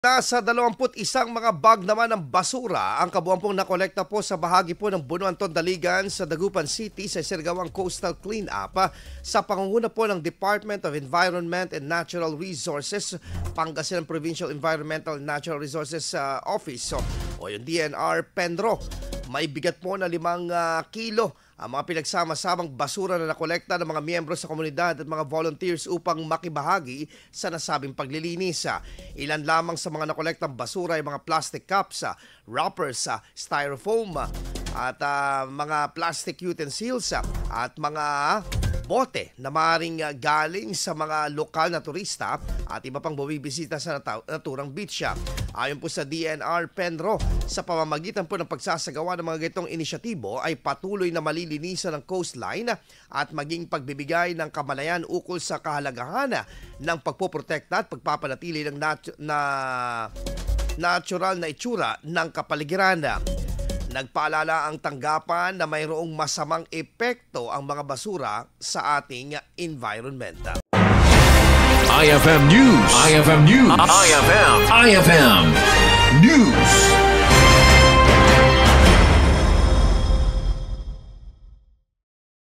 Nasa 21 mga bag naman ng basura ang kabuuan pong nakolekta po sa bahagi po ng Bunuan Tondaligan sa Dagupan City sa Siargawang Coastal Cleanup sa pangunguna po ng Department of Environment and Natural Resources, Pangasinan Provincial Environmental and Natural Resources Office o yung DNR Penro. May bigat po na 5 kilo ang mga pinagsama-samang basura na nakolekta ng mga miyembro sa komunidad at mga volunteers upang makibahagi sa nasabing paglilinis. Ilan lamang sa mga nakolektang basura ay mga plastic cups, wrappers, styrofoam at mga plastic utensils at mga bote na maaaring galing sa mga lokal na turista at iba pang bumibisita sa naturang beach. Ayon po sa DNR Penro, sa pamamagitan po ng pagsasagawa ng mga ganitong inisyatibo ay patuloy na malilinisan ng coastline at maging pagbibigay ng kamalayan ukol sa kahalagahan ng pagpoprotekta at pagpapanatili ng natural na itsura ng kapaligiran. Nagpaalala ang tanggapan na mayroong masamang epekto ang mga basura sa ating environment. IFM News. IFM News. IFM News.